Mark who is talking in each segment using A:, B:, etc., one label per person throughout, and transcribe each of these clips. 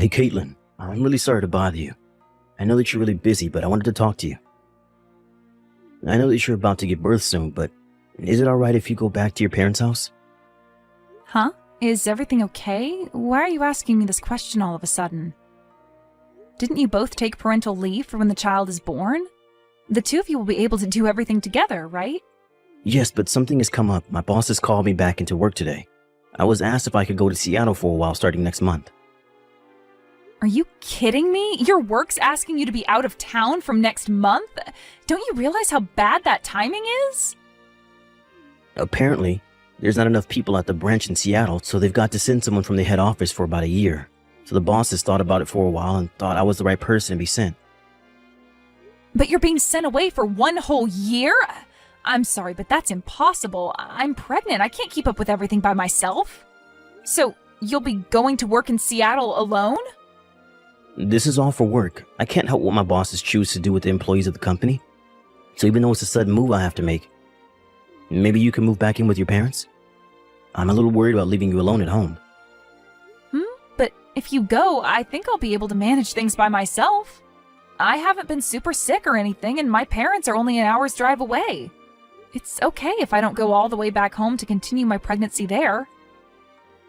A: Hey, Caitlin, I'm really sorry to bother you. I know that you're really busy, but I wanted to talk to you. I know that you're about to give birth soon, but is it alright if you go back to your parents' house?
B: Huh? Is everything okay? Why are you asking me this question all of a sudden? Didn't you both take parental leave for when the child is born? The two of you will be able to do everything together, right?
A: Yes, but something has come up. My boss has called me back into work today. I was asked if I could go to Seattle for a while starting next month.
B: Are you kidding me? Your work's asking you to be out of town from next month? Don't you realize how bad that timing is?
A: Apparently, there's not enough people at the branch in Seattle, so they've got to send someone from the head office for about a year. So the boss has thought about it for a while and thought I was the right person to be sent.
B: But you're being sent away for 1 whole year? I'm sorry, but that's impossible. I'm pregnant. I can't keep up with everything by myself. So, you'll be going to work in Seattle alone?
A: This is all for work. I can't help what my bosses choose to do with the employees of the company. So even though it's a sudden move I have to make, maybe you can move back in with your parents? I'm a little worried about leaving you alone at home.
B: But if you go, I think I'll be able to manage things by myself. I haven't been super sick or anything, and my parents are only an hour's drive away. It's okay if I don't go all the way back home to continue my pregnancy there.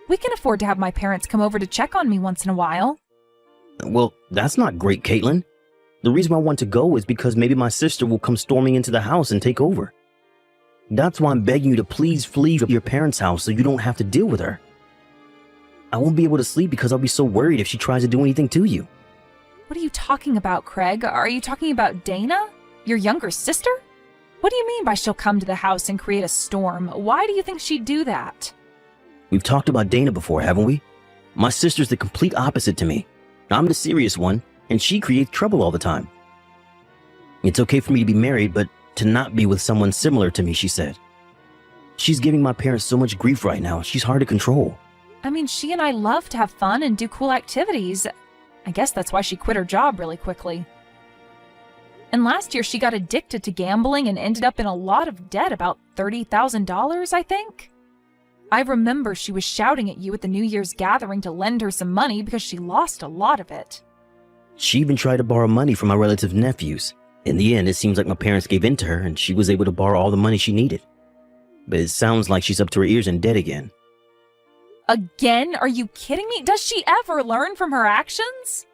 B: We can afford to have my parents come over to check on me once in a while.
A: Well, that's not great, Caitlin. The reason I want to go is because maybe my sister will come storming into the house and take over. That's why I'm begging you to please flee from your parents' house so you don't have to deal with her. I won't be able to sleep because I'll be so worried if she tries to do anything to you.
B: What are you talking about, Craig? Are you talking about Dana? Your younger sister? What do you mean by she'll come to the house and create a storm? Why do you think she'd do that?
A: We've talked about Dana before, haven't we? My sister's the complete opposite to me. I'm the serious one, and she creates trouble all the time. It's okay for me to be married, but to not be with someone similar to me, she said. She's giving my parents so much grief right now, she's hard to control.
B: I mean, she and I love to have fun and do cool activities. I guess that's why she quit her job really quickly. And last year she got addicted to gambling and ended up in a lot of debt, about $30,000, I think. I remember she was shouting at you at the New Year's gathering to lend her some money because she lost a lot of it.
A: She even tried to borrow money from my relative nephews. In the end, it seems like my parents gave in to her and she was able to borrow all the money she needed. But it sounds like she's up to her ears in debt again.
B: Again? Are you kidding me? Does she ever learn from her actions?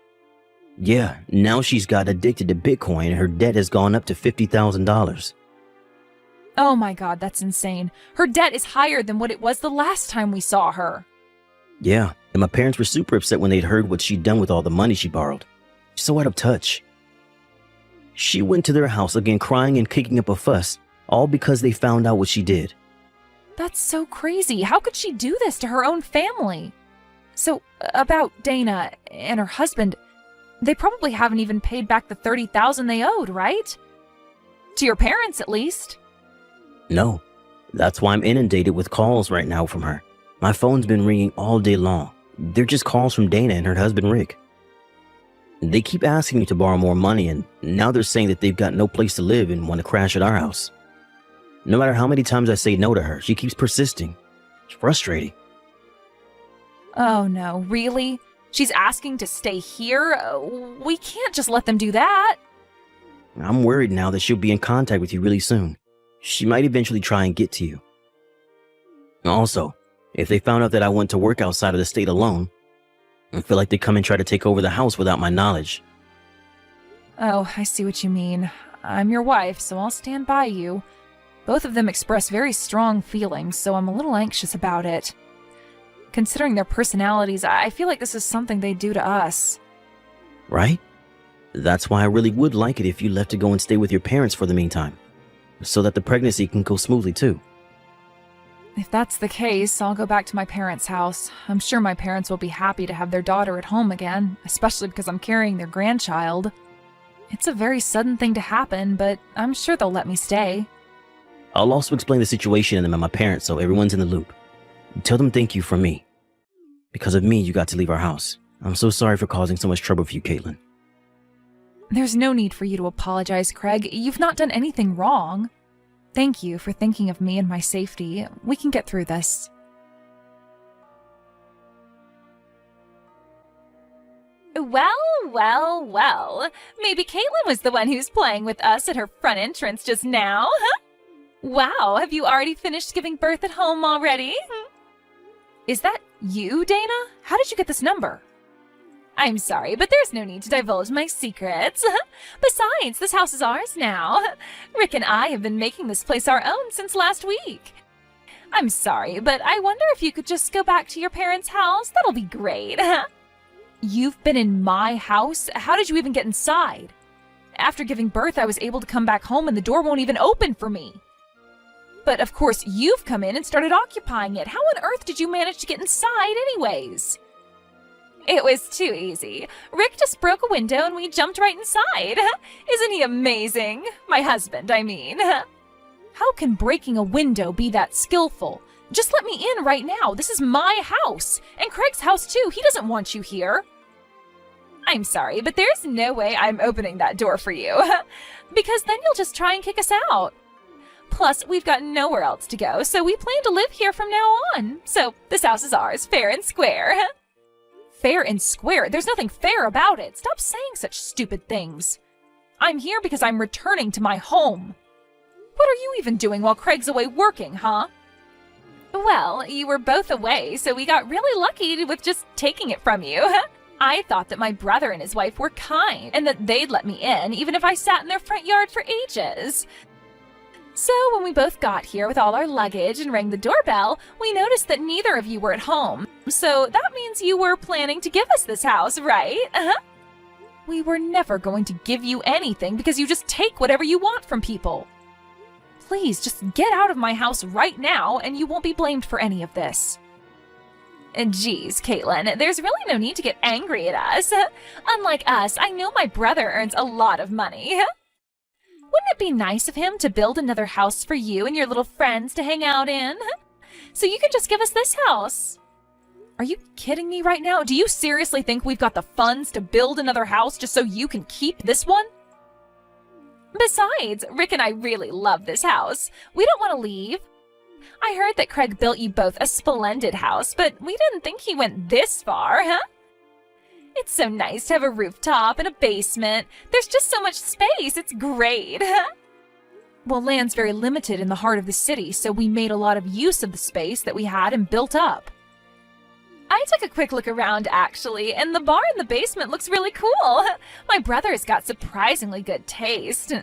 A: Yeah, now she's got addicted to Bitcoin and her debt has gone up to $50,000.
B: Oh my god, that's insane. Her debt is higher than what it was the last time we saw her.
A: Yeah, and my parents were super upset when they'd heard what she'd done with all the money she borrowed. She's so out of touch. She went to their house again crying and kicking up a fuss, all because they found out what she did.
B: That's so crazy. How could she do this to her own family? So, about Dana and her husband, they probably haven't even paid back the $30,000 they owed, right? To your parents, at least.
A: No, that's why I'm inundated with calls right now from her. My phone's been ringing all day long. They're just calls from Dana and her husband Rick. They keep asking me to borrow more money, and now they're saying that they've got no place to live and want to crash at our house. No matter how many times I say no to her, she keeps persisting. It's frustrating.
B: Oh no, really? She's asking to stay here? We can't just let them do that.
A: I'm worried now that she'll be in contact with you really soon. She might eventually try and get to you. Also, if they found out that I went to work outside of the state alone, I feel like they'd come and try to take over the house without my knowledge.
B: Oh, I see what you mean. I'm your wife, so I'll stand by you. Both of them express very strong feelings, so I'm a little anxious about it. Considering their personalities, I feel like this is something they'd do to us.
A: Right? That's why I really would like it if you left to go and stay with your parents for the meantime, so that the pregnancy can go smoothly too.
B: If that's the case, I'll go back to my parents' house. I'm sure my parents will be happy to have their daughter at home again, especially because I'm carrying their grandchild. It's a very sudden thing to happen, but I'm sure they'll let me stay.
A: I'll also explain the situation to them and my parents so everyone's in the loop. Tell them thank you from me. Because of me, you got to leave our house. I'm so sorry for causing so much trouble for you, Caitlin.
B: There's no need for you to apologize, Craig. You've not done anything wrong. Thank you for thinking of me and my safety. We can get through this. Well, well, well. Maybe Caitlin was the one who's playing with us at her front entrance just now, huh? Wow, have you already finished giving birth at home already? Is that you, Dana? How did you get this number? I'm sorry, but there's no need to divulge my secrets. Besides, this house is ours now. Rick and I have been making this place our own since last week. I'm sorry, but I wonder if you could just go back to your parents' house. That'll be great. You've been in my house? How did you even get inside? After giving birth, I was able to come back home and the door won't even open for me. But of course, you've come in and started occupying it. How on earth did you manage to get inside anyways? It was too easy. Rick just broke a window and we jumped right inside. Isn't he amazing? My husband, I mean. How can breaking a window be that skillful? Just let me in right now. This is my house. And Craig's house too. He doesn't want you here. I'm sorry, but there's no way I'm opening that door for you. Because then you'll just try and kick us out. Plus, we've got nowhere else to go, so we plan to live here from now on. So this house is ours, fair and square. Fair and square? There's nothing fair about it. Stop saying such stupid things. I'm here because I'm returning to my home. What are you even doing while Craig's away working, huh? Well, you were both away, so we got really lucky with just taking it from you. I thought that my brother and his wife were kind, and that they'd let me in, even if I sat in their front yard for ages. So when we both got here with all our luggage and rang the doorbell, we noticed that neither of you were at home. So that means you were planning to give us this house, right? We were never going to give you anything because you just take whatever you want from people. Please, just get out of my house right now and you won't be blamed for any of this. And geez, Caitlin, there's really no need to get angry at us. Unlike us, I know my brother earns a lot of money. Wouldn't it be nice of him to build another house for you and your little friends to hang out in? So you can just give us this house. Are you kidding me right now? Do you seriously think we've got the funds to build another house just so you can keep this one? Besides, Rick and I really love this house. We don't want to leave. I heard that Craig built you both a splendid house, but we didn't think he went this far, huh? It's so nice to have a rooftop and a basement. There's just so much space. It's great. Well, land's very limited in the heart of the city, so we made a lot of use of the space that we had and built up. I took a quick look around, actually, and the bar in the basement looks really cool. My brother's got surprisingly good taste.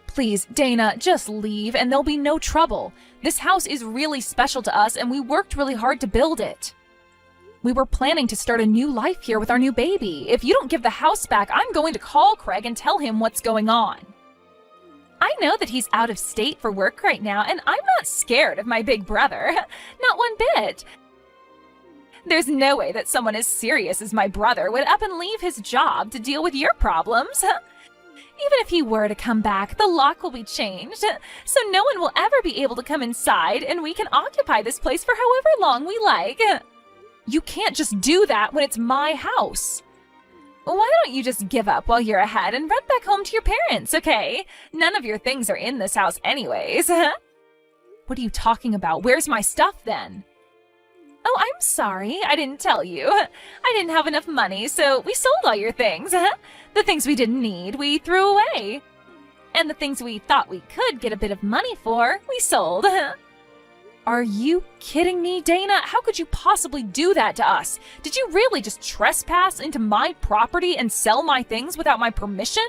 B: Please, Dana, just leave and there'll be no trouble. This house is really special to us and we worked really hard to build it. We were planning to start a new life here with our new baby. If you don't give the house back, I'm going to call Craig and tell him what's going on. I know that he's out of state for work right now, and I'm not scared of my big brother. Not one bit. There's no way that someone as serious as my brother would up and leave his job to deal with your problems. Even if he were to come back, the lock will be changed, so no one will ever be able to come inside, and we can occupy this place for however long we like. You can't just do that when it's my house. Why don't you just give up while you're ahead and run back home to your parents, okay? None of your things are in this house anyways. What are you talking about? Where's my stuff then? Oh, I'm sorry. I didn't tell you. I didn't have enough money, so we sold all your things. The things we didn't need, we threw away. And the things we thought we could get a bit of money for, we sold. Are you kidding me, Dana? How could you possibly do that to us? Did you really just trespass into my property and sell my things without my permission?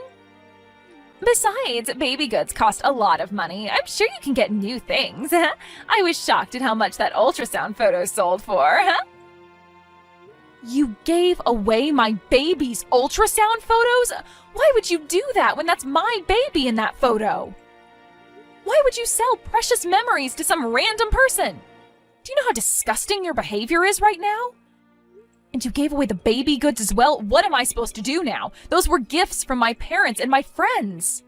B: Besides, baby goods cost a lot of money. I'm sure you can get new things. I was shocked at how much that ultrasound photo sold for. You gave away my baby's ultrasound photos? Why would you do that when that's my baby in that photo? Why would you sell precious memories to some random person? Do you know how disgusting your behavior is right now? And you gave away the baby goods as well? What am I supposed to do now? Those were gifts from my parents and my friends.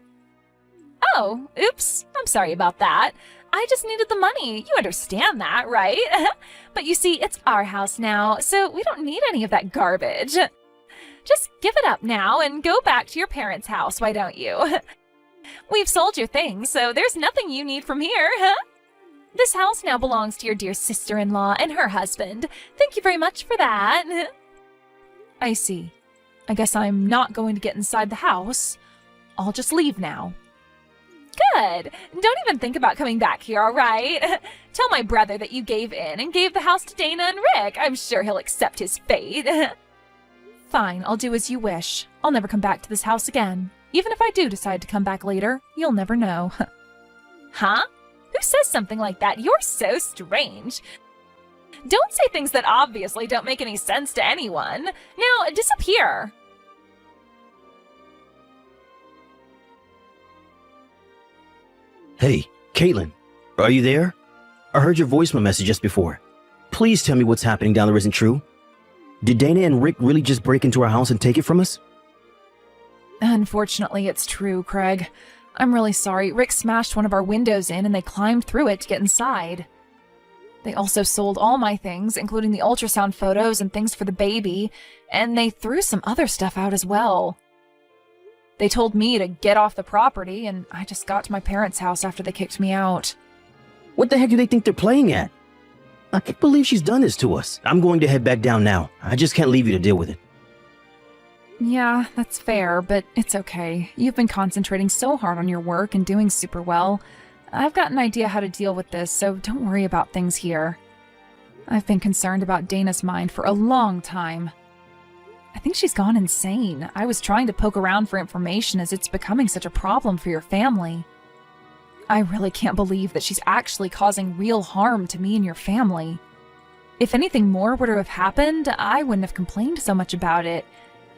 B: Oh, oops. I'm sorry about that. I just needed the money. You understand that, right? But you see, it's our house now, so we don't need any of that garbage. Just give it up now and go back to your parents' house, why don't you? We've sold your things, so there's nothing you need from here, huh? This house now belongs to your dear sister-in-law and her husband. Thank you very much for that. I see. I guess I'm not going to get inside the house. I'll just leave now. Good. Don't even think about coming back here, all right? Tell my brother that you gave in and gave the house to Dana and Rick. I'm sure he'll accept his fate. Fine, I'll do as you wish. I'll never come back to this house again. Even if I do decide to come back later, you'll never know. Huh? Who says something like that? You're so strange. Don't say things that obviously don't make any sense to anyone. Now, disappear.
A: Hey, Caitlin, are you there? I heard your voicemail message just before. Please tell me what's happening down there isn't true. Did Dana and Rick really just break into our house and take it from us?
B: Unfortunately, it's true, Craig. I'm really sorry. Rick smashed one of our windows in and they climbed through it to get inside. They also sold all my things, including the ultrasound photos and things for the baby, and they threw some other stuff out as well. They told me to get off the property, and I just got to my parents' house after they kicked me out.
A: What the heck do they think they're playing at? I can't believe she's done this to us. I'm going to head back down now. I just can't leave you to deal with it.
B: Yeah, that's fair, but it's okay. You've been concentrating so hard on your work and doing super well. I've got an idea how to deal with this, so don't worry about things here. I've been concerned about Dana's mind for a long time. I think she's gone insane. I was trying to poke around for information as it's becoming such a problem for your family. I really can't believe that she's actually causing real harm to me and your family. If anything more were to have happened, I wouldn't have complained so much about it.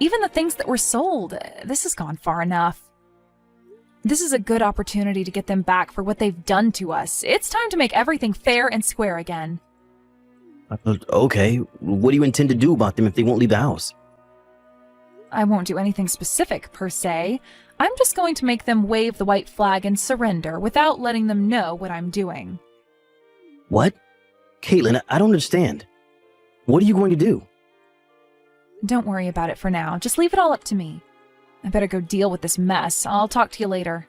B: Even the things that were sold, this has gone far enough. This is a good opportunity to get them back for what they've done to us. It's time to make everything fair and square again.
A: Okay, what do you intend to do about them if they won't leave the house?
B: I won't do anything specific, per se. I'm just going to make them wave the white flag and surrender without letting them know what I'm doing.
A: What? Caitlin, I don't understand. What are you going to do?
B: Don't worry about it for now. Just leave it all up to me. I better go deal with this mess. I'll talk to you later.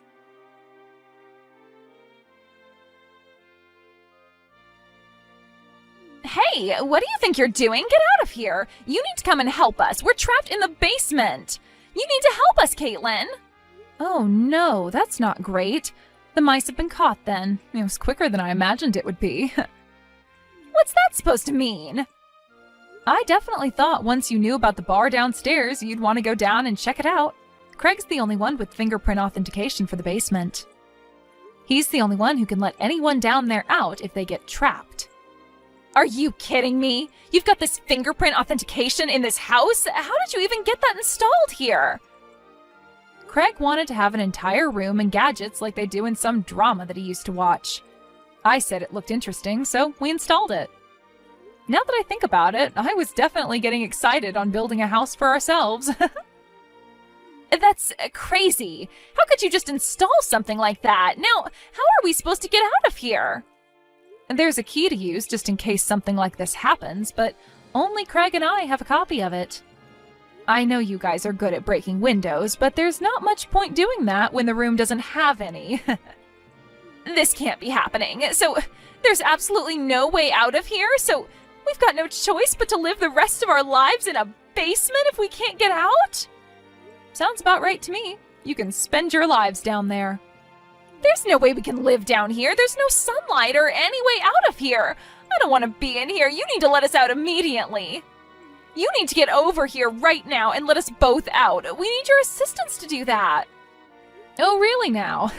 B: Hey, what do you think you're doing? Get out of here! You need to come and help us. We're trapped in the basement. You need to help us, Caitlin. Oh no, that's not great. The mice have been caught then. It was quicker than I imagined it would be. What's that supposed to mean? I definitely thought once you knew about the bar downstairs, you'd want to go down and check it out. Craig's the only one with fingerprint authentication for the basement. He's the only one who can let anyone down there out if they get trapped. Are you kidding me? You've got this fingerprint authentication in this house? How did you even get that installed here? Craig wanted to have an entire room and gadgets like they do in some drama that he used to watch. I said it looked interesting, so we installed it. Now that I think about it, I was definitely getting excited on building a house for ourselves. That's crazy. How could you just install something like that? Now, how are we supposed to get out of here? There's a key to use just in case something like this happens, but only Craig and I have a copy of it. I know you guys are good at breaking windows, but there's not much point doing that when the room doesn't have any. This can't be happening. So there's absolutely no way out of here, so we've got no choice but to live the rest of our lives in a basement if we can't get out? Sounds about right to me. You can spend your lives down there. There's no way we can live down here. There's no sunlight or any way out of here. I don't want to be in here. You need to let us out immediately. You need to get over here right now and let us both out. We need your assistance to do that. Oh, really now?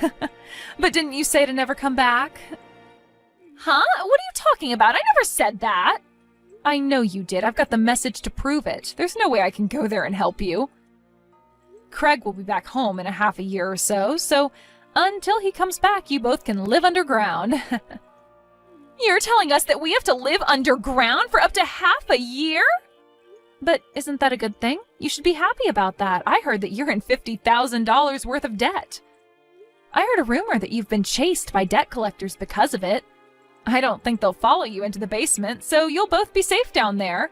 B: But didn't you say to never come back? Huh? What are you talking about? I never said that. I know you did. I've got the message to prove it. There's no way I can go there and help you. Craig will be back home in a half a year or so, so until he comes back, you both can live underground. You're telling us that we have to live underground for up to half a year? But isn't that a good thing? You should be happy about that. I heard that you're in $50,000 worth of debt. I heard a rumor that you've been chased by debt collectors because of it. I don't think they'll follow you into the basement, so you'll both be safe down there.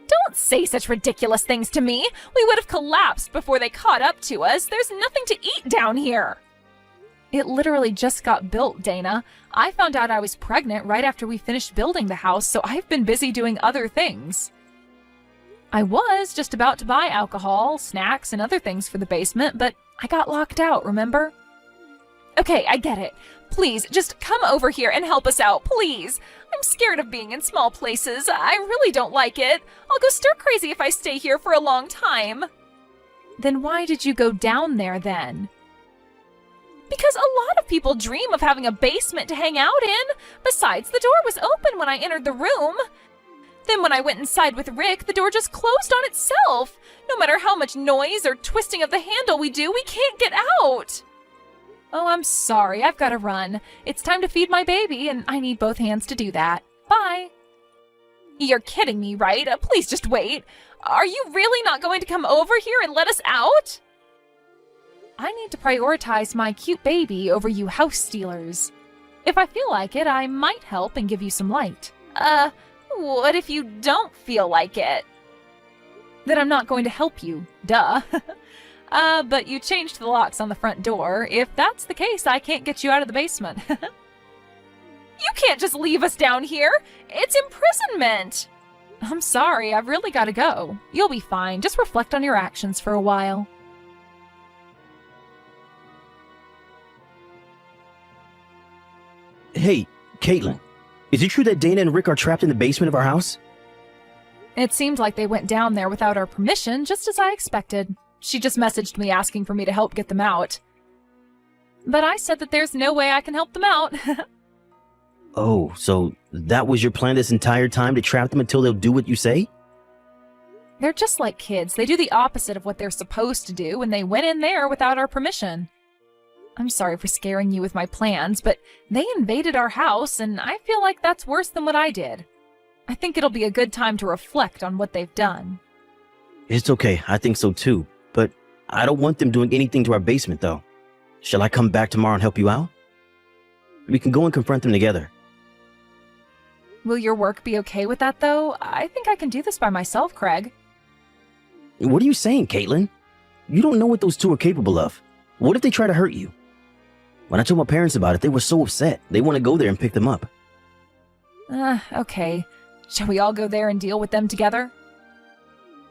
B: Don't say such ridiculous things to me. We would have collapsed before they caught up to us. There's nothing to eat down here. It literally just got built, Dana. I found out I was pregnant right after we finished building the house, so I've been busy doing other things. I was just about to buy alcohol, snacks, and other things for the basement, but I got locked out, remember? Okay, I get it. Please, just come over here and help us out, please. I'm scared of being in small places. I really don't like it. I'll go stir crazy if I stay here for a long time. Then why did you go down there then? Because a lot of people dream of having a basement to hang out in. Besides, the door was open when I entered the room. Then when I went inside with Rick, the door just closed on itself. No matter how much noise or twisting of the handle we do, we can't get out. Oh, I'm sorry. I've got to run. It's time to feed my baby, and I need both hands to do that. Bye. You're kidding me, right? Please just wait. Are you really not going to come over here and let us out? I need to prioritize my cute baby over you house stealers. If I feel like it, I might help and give you some light. What if you don't feel like it? Then I'm not going to help you. Duh. But you changed the locks on the front door. If that's the case, I can't get you out of the basement. You can't just leave us down here. It's imprisonment. I'm sorry, I've really got to go. You'll be fine. Just reflect on your actions for a while.
A: Hey, Caitlin, is it true that Dana and Rick are trapped in the basement of our house?
B: It seemed like they went down there without our permission, just as I expected. She just messaged me asking for me to help get them out. But I said that there's no way I can help them out.
A: Oh, so that was your plan this entire time, to trap them until they'll do what you say?
B: They're just like kids. They do the opposite of what they're supposed to do, and they went in there without our permission. I'm sorry for scaring you with my plans, but they invaded our house, and I feel like that's worse than what I did. I think it'll be a good time to reflect on what they've done.
A: It's okay, I think so too, but I don't want them doing anything to our basement though. Shall I come back tomorrow and help you out? We can go and confront them together.
B: Will your work be okay with that though? I think I can do this by myself, Craig.
A: What are you saying, Caitlin? You don't know what those two are capable of. What if they try to hurt you? When I told my parents about it, they were so upset. They want to go there and pick them up.
B: Okay. Shall we all go there and deal with them together?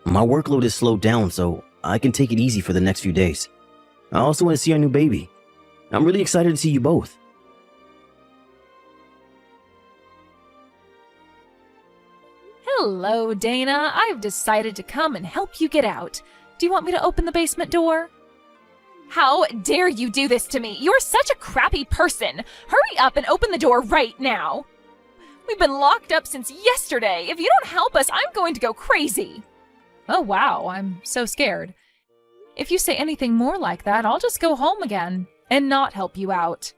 A: My workload is slowed down, so I can take it easy for the next few days. I also want to see our new baby. I'm really excited to see you both.
B: Hello, Dana. I've decided to come and help you get out. Do you want me to open the basement door? How dare you do this to me? You're such a crappy person. Hurry up and open the door right now. We've been locked up since yesterday. If you don't help us, I'm going to go crazy. Oh, wow. I'm so scared. If you say anything more like that, I'll just go home again and not help you out.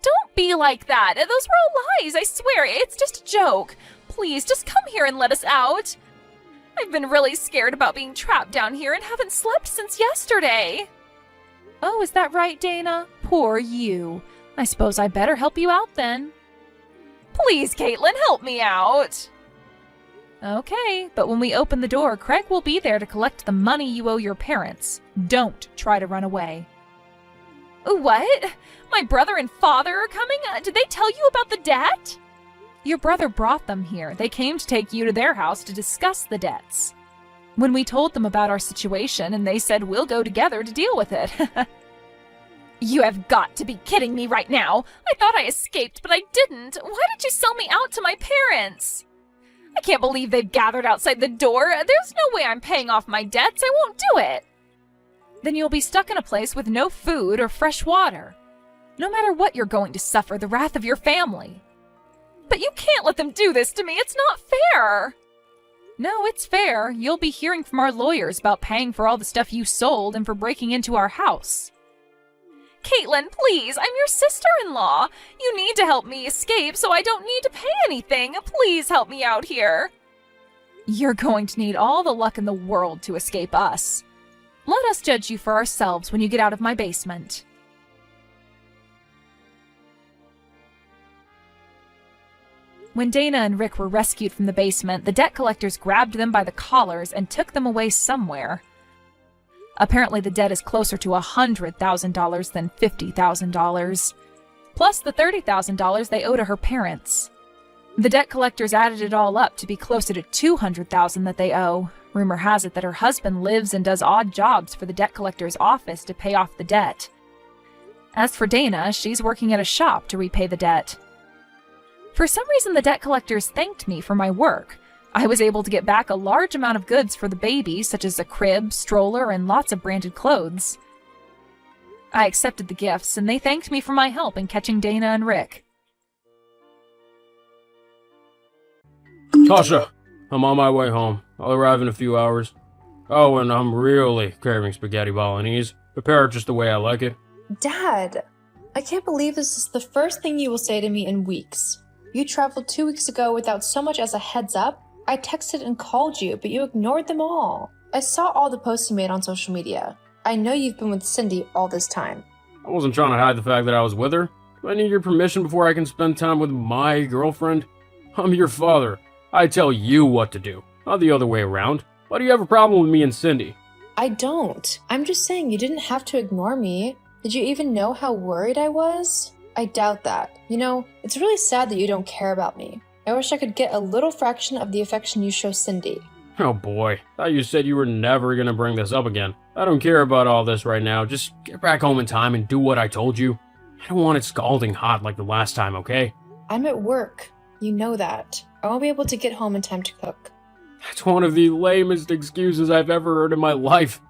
B: Don't be like that. Those were all lies. I swear. It's just a joke. Please, just come here and let us out. I've been really scared about being trapped down here and haven't slept since yesterday. Oh, is that right, Dana? Poor you. I suppose I better help you out then. Please, Caitlin, help me out. Okay, but when we open the door, Craig will be there to collect the money you owe your parents. Don't try to run away. What? My brother and father are coming? Did they tell you about the debt? Your brother brought them here. They came to take you to their house to discuss the debts. When we told them about our situation, and they said we'll go together to deal with it. You have got to be kidding me right now. I thought I escaped, but I didn't. Why did you sell me out to my parents? I can't believe they've gathered outside the door. There's no way I'm paying off my debts. I won't do it. Then you'll be stuck in a place with no food or fresh water. No matter what, you're going to suffer the wrath of your family. But you can't let them do this to me. It's not fair. No, it's fair. You'll be hearing from our lawyers about paying for all the stuff you sold and for breaking into our house. Caitlin, please, I'm your sister-in-law. You need to help me escape so I don't need to pay anything. Please help me out here. You're going to need all the luck in the world to escape us. Let us judge you for ourselves when you get out of my basement. When Dana and Rick were rescued from the basement, the debt collectors grabbed them by the collars and took them away somewhere. Apparently the debt is closer to $100,000 than $50,000, plus the $30,000 they owe to her parents. The debt collectors added it all up to be closer to $200,000 that they owe. Rumor has it that her husband lives and does odd jobs for the debt collector's office to pay off the debt. As for Dana, she's working at a shop to repay the debt. For some reason, the debt collectors thanked me for my work. I was able to get back a large amount of goods for the baby, such as a crib, stroller, and lots of branded clothes. I accepted the gifts, and they thanked me for my help in catching Dana and Rick.
C: Tasha, I'm on my way home. I'll arrive in a few hours. Oh, and I'm really craving spaghetti bolognese. Prepare it just the way I like it.
D: Dad, I can't believe this is the first thing you will say to me in weeks. You traveled 2 weeks ago without so much as a heads up. I texted and called you, but you ignored them all. I saw all the posts you made on social media. I know you've been with Cindy all this time.
C: I wasn't trying to hide the fact that I was with her. Do I need your permission before I can spend time with my girlfriend? I'm your father. I tell you what to do, not the other way around. Why do you have a problem with me and Cindy?
D: I don't. I'm just saying you didn't have to ignore me. Did you even know how worried I was? I doubt that. You know, it's really sad that you don't care about me. I wish I could get a little fraction of the affection you show Cindy.
C: Oh boy, thought you said you were never gonna bring this up again. I don't care about all this right now. Just get back home in time and do what I told you. I don't want it scalding hot like the last time, okay?
D: I'm at work. You know that. I won't be able to get home in time to cook.
C: That's one of the lamest excuses I've ever heard in my life.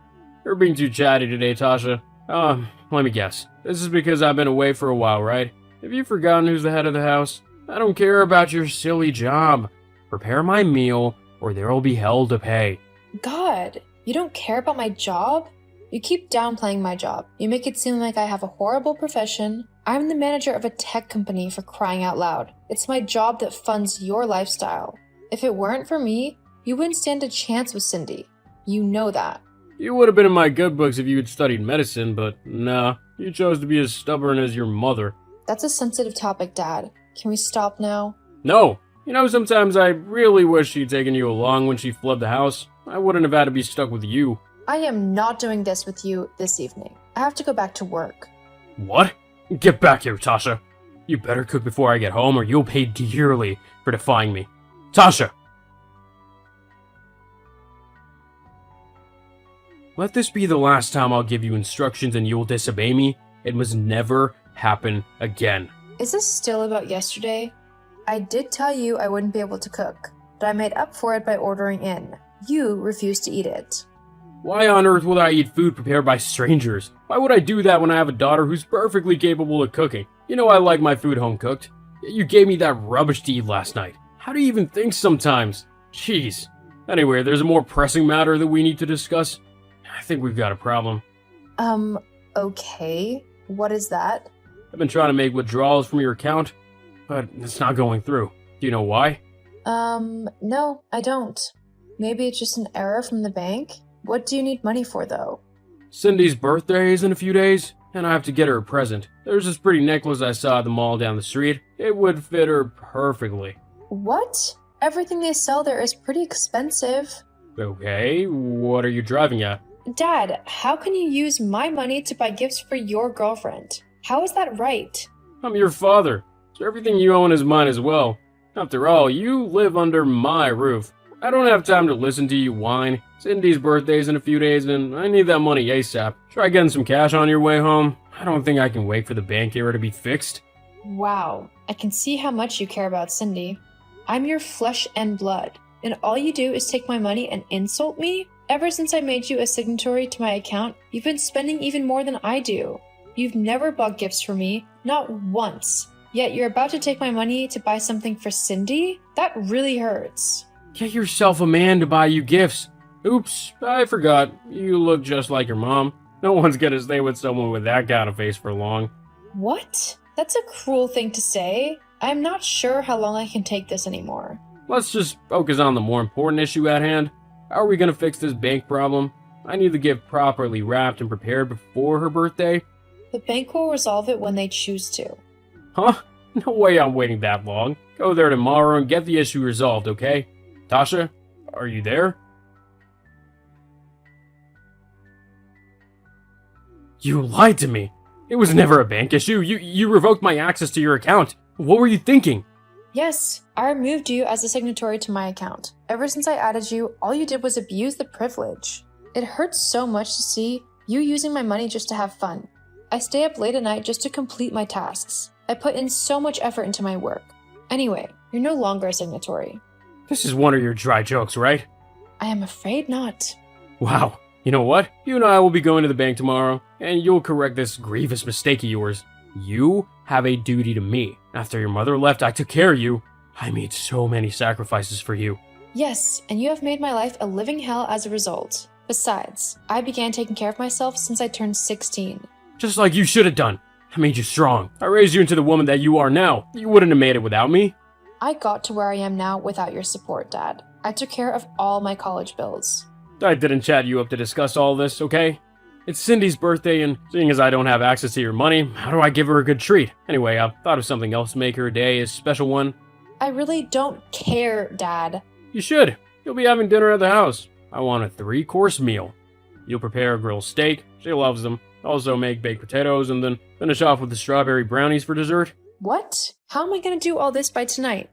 C: You're being too chatty today, Tasha. Let me guess. This is because I've been away for a while, right? Have you forgotten who's the head of the house? I don't care about your silly job. Prepare my meal, or there'll be hell to pay.
D: God, you don't care about my job? You keep downplaying my job. You make it seem like I have a horrible profession. I'm the manager of a tech company, for crying out loud. It's my job that funds your lifestyle. If it weren't for me, you wouldn't stand a chance with Cindy. You know that.
C: You would have been in my good books if you had studied medicine, but nah, you chose to be as stubborn as your mother.
D: That's a sensitive topic, Dad. Can we stop now?
C: No. You know, sometimes I really wish she'd taken you along when she fled the house. I wouldn't have had to be stuck with you.
D: I am not doing this with you this evening. I have to go back to work.
C: What? Get back here, Tasha. You better cook before I get home or you'll pay dearly for defying me. Tasha! Let this be the last time I'll give you instructions and you'll disobey me. It must never happen again.
D: Is this still about yesterday? I did tell you I wouldn't be able to cook, but I made up for it by ordering in. You refused to eat it.
C: Why on earth would I eat food prepared by strangers? Why would I do that when I have a daughter who's perfectly capable of cooking? You know I like my food home cooked. You gave me that rubbish to eat last night. How do you even think sometimes? Jeez. Anyway, there's a more pressing matter that we need to discuss. I think we've got a problem.
D: Okay. What is that?
C: I've been trying to make withdrawals from your account, but it's not going through. Do you know why?
D: No, I don't. Maybe it's just an error from the bank? What do you need money for, though?
C: Cindy's birthday is in a few days, and I have to get her a present. There's this pretty necklace I saw at the mall down the street. It would fit her perfectly.
D: What? Everything they sell there is pretty expensive.
C: Okay, what are you driving at?
D: Dad, how can you use my money to buy gifts for your girlfriend? How is that right?
C: I'm your father, so everything you own is mine as well. After all, you live under my roof. I don't have time to listen to you whine. Cindy's birthday's in a few days, and I need that money ASAP. Try getting some cash on your way home. I don't think I can wait for the bank error to be fixed.
D: Wow, I can see how much you care about Cindy. I'm your flesh and blood, and all you do is take my money and insult me? Ever since I made you a signatory to my account, you've been spending even more than I do. You've never bought gifts for me, not once. Yet you're about to take my money to buy something for Cindy? That really hurts.
C: Get yourself a man to buy you gifts. Oops, I forgot. You look just like your mom. No one's gonna stay with someone with that kind of face for long.
D: What? That's a cruel thing to say. I'm not sure how long I can take this anymore.
C: Let's just focus on the more important issue at hand. How are we gonna fix this bank problem? I need the gift properly wrapped and prepared before her birthday.
D: The bank will resolve it when they choose to.
C: Huh? No way I'm waiting that long. Go there tomorrow and get the issue resolved, okay? Tasha, are you there? You lied to me. It was never a bank issue. You revoked my access to your account. What were you thinking?
D: Yes, I removed you as a signatory to my account. Ever since I added you, all you did was abuse the privilege. It hurts so much to see you using my money just to have fun. I stay up late at night just to complete my tasks. I put in so much effort into my work. Anyway, you're no longer a signatory.
C: This is one of your dry jokes, right?
D: I am afraid not.
C: Wow. You know what? You and I will be going to the bank tomorrow, and you'll correct this grievous mistake of yours. You have a duty to me. After your mother left, I took care of you. I made so many sacrifices for you.
D: Yes, and you have made my life a living hell as a result. Besides, I began taking care of myself since I turned 16.
C: Just like you should have done. I made you strong. I raised you into the woman that you are now. You wouldn't have made it without me.
D: I got to where I am now without your support, Dad. I took care of all my college bills.
C: I didn't chat you up to discuss all this, okay? It's Cindy's birthday, and seeing as I don't have access to your money, how do I give her a good treat? Anyway, I thought of something else to make her day a special one.
D: I really don't care, Dad.
C: You should. You'll be having dinner at the house. I want a 3-course meal. You'll prepare a grilled steak. She loves them. Also make baked potatoes, and then finish off with the strawberry brownies for dessert.
D: What? How am I going to do all this by tonight?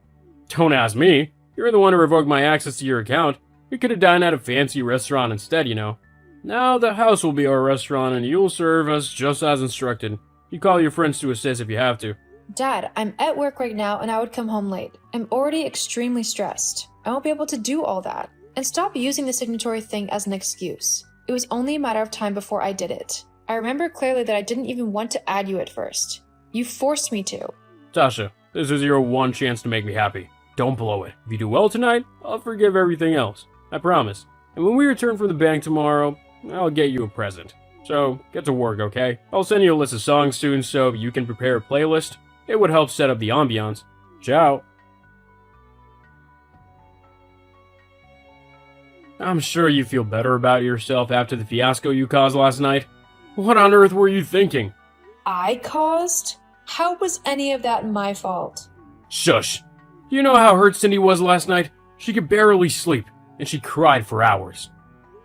C: Don't ask me. You're the one who revoked my access to your account. We could have dined at a fancy restaurant instead, you know. Now the house will be our restaurant, and you'll serve us just as instructed. You call your friends to assist if you have to.
D: Dad, I'm at work right now and I would come home late. I'm already extremely stressed. I won't be able to do all that. And stop using the signatory thing as an excuse. It was only a matter of time before I did it. I remember clearly that I didn't even want to add you at first. You forced me to.
C: Tasha, this is your one chance to make me happy. Don't blow it. If you do well tonight, I'll forgive everything else. I promise. And when we return from the bank tomorrow, I'll get you a present. So, get to work, okay? I'll send you a list of songs soon so you can prepare a playlist. It would help set up the ambiance. Ciao. I'm sure you feel better about yourself after the fiasco you caused last night. What on earth were you thinking?
D: I caused? How was any of that my fault?
C: Shush. You know how hurt Cindy was last night? She could barely sleep, and she cried for hours.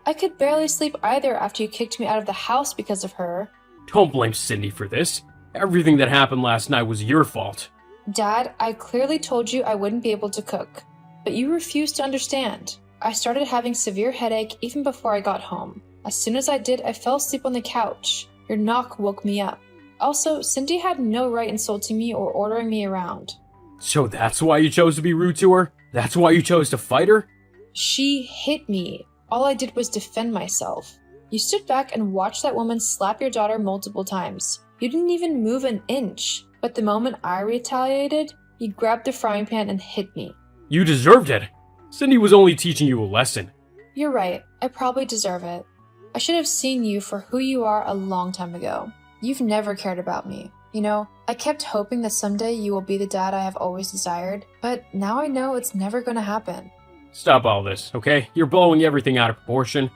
D: I could barely sleep either after you kicked me out of the house because of her.
C: Don't blame Cindy for this. Everything that happened last night was your fault.
D: Dad, I clearly told you I wouldn't be able to cook, but you refused to understand. I started having severe headache even before I got home. As soon as I did, I fell asleep on the couch. Your knock woke me up. Also, Cindy had no right insulting me or ordering me around.
C: So that's why you chose to be rude to her? That's why you chose to fight her?
D: She hit me. All I did was defend myself. You stood back and watched that woman slap your daughter multiple times. You didn't even move an inch. But the moment I retaliated, you grabbed the frying pan and hit me.
C: You deserved it. Cindy was only teaching you a lesson.
D: You're right. I probably deserve it. I should have seen you for who you are a long time ago. You've never cared about me. You know, I kept hoping that someday you will be the dad I have always desired, but now I know it's never gonna happen.
C: Stop all this, okay? You're blowing everything out of proportion.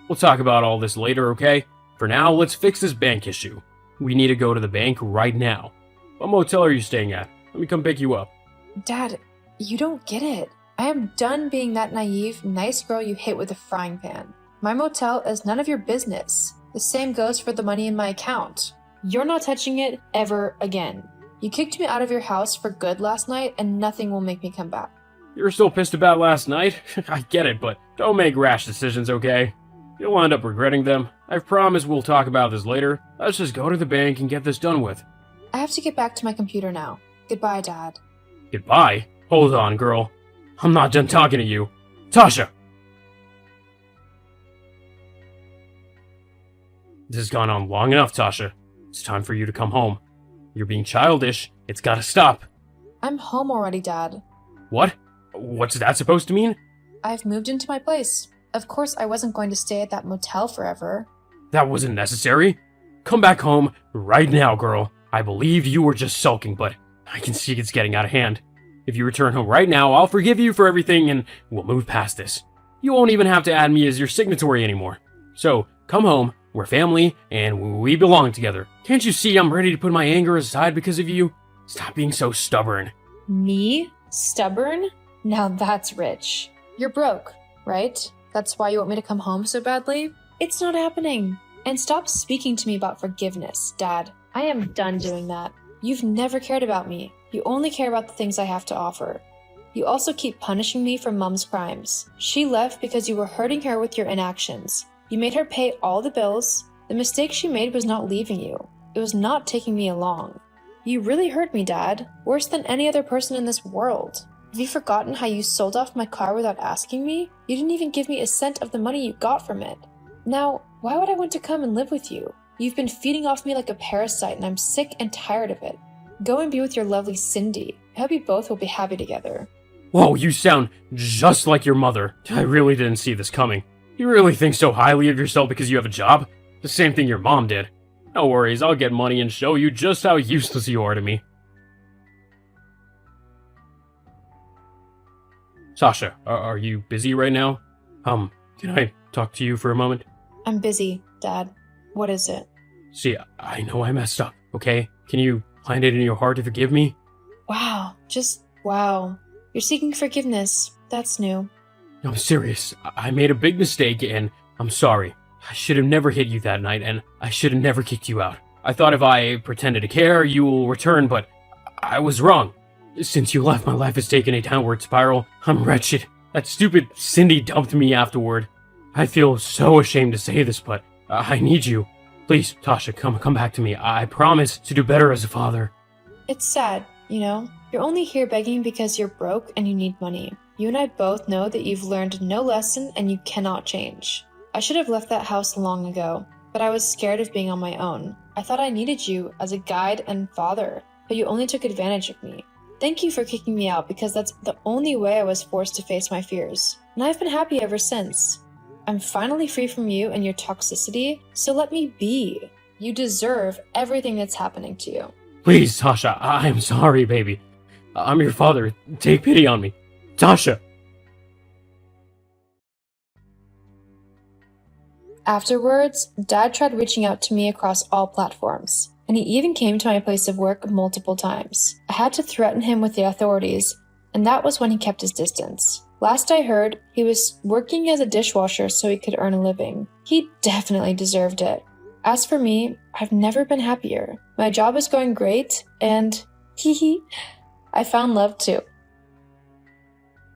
C: We'll talk about all this later, okay? For now, let's fix this bank issue. We need to go to the bank right now. What motel are you staying at? Let me come pick you up.
D: Dad, you don't get it. I am done being that naive, nice girl you hit with a frying pan. My motel is none of your business. The same goes for the money in my account. You're not touching it ever again. You kicked me out of your house for good last night, and nothing will make me come back.
C: You're still pissed about last night? I get it, but don't make rash decisions, okay? You'll end up regretting them. I promise we'll talk about this later. Let's just go to the bank and get this done with.
D: I have to get back to my computer now. Goodbye, Dad.
C: Goodbye? Hold on, girl. I'm not done talking to you. Tasha! This has gone on long enough, Tasha. It's time for you to come home. You're being childish. It's gotta stop.
D: I'm home already, Dad.
C: What? What's that supposed to mean?
D: I've moved into my place. Of course, I wasn't going to stay at that motel forever.
C: That wasn't necessary. Come back home right now, girl. I believed you were just sulking, but I can see it's getting out of hand. If you return home right now, I'll forgive you for everything and we'll move past this. You won't even have to add me as your signatory anymore. So, come home, we're family, and we belong together. Can't you see I'm ready to put my anger aside because of you? Stop being so stubborn.
D: Me? Stubborn? Now that's rich. You're broke, right? That's why you want me to come home so badly? It's not happening. And stop speaking to me about forgiveness, Dad. I am done doing that. You've never cared about me. You only care about the things I have to offer. You also keep punishing me for Mom's crimes. She left because you were hurting her with your inactions. You made her pay all the bills. The mistake she made was not leaving you. It was not taking me along. You really hurt me, Dad. Worse than any other person in this world. Have you forgotten how you sold off my car without asking me? You didn't even give me a cent of the money you got from it. Now, why would I want to come and live with you? You've been feeding off me like a parasite and I'm sick and tired of it. Go and be with your lovely Cindy. I hope you both will be happy together.
C: Whoa, you sound just like your mother. I really didn't see this coming. You really think so highly of yourself because you have a job? The same thing your mom did. No worries, I'll get money and show you just how useless you are to me. Tasha, are you busy right now? Can I talk to you for a moment?
D: I'm busy, Dad. What is it?
C: See, I know I messed up, okay? Can you find it in your heart to forgive me?
D: Wow, just wow. You're seeking forgiveness. That's new.
C: I'm serious. I made a big mistake and I'm sorry. I should have never hit you that night and I should have never kicked you out. I thought if I pretended to care, you will return, but I was wrong. Since you left, my life has taken a downward spiral. I'm wretched. That stupid Cindy dumped me afterward. I feel so ashamed to say this, but I need you. Please, Tasha, come back to me. I promise to do better as a father.
D: It's sad, you know? You're only here begging because you're broke and you need money. You and I both know that you've learned no lesson and you cannot change. I should have left that house long ago, but I was scared of being on my own. I thought I needed you as a guide and father, but you only took advantage of me. Thank you for kicking me out because that's the only way I was forced to face my fears. And I've been happy ever since. I'm finally free from you and your toxicity, so let me be. You deserve everything that's happening to you.
C: Please, Tasha, I'm sorry, baby. I'm your father. Take pity on me. Tasha!
D: Afterwards, Dad tried reaching out to me across all platforms, and he even came to my place of work multiple times. I had to threaten him with the authorities, and that was when he kept his distance. Last I heard, he was working as a dishwasher so he could earn a living. He definitely deserved it. As for me, I've never been happier. My job is going great, and I found love too.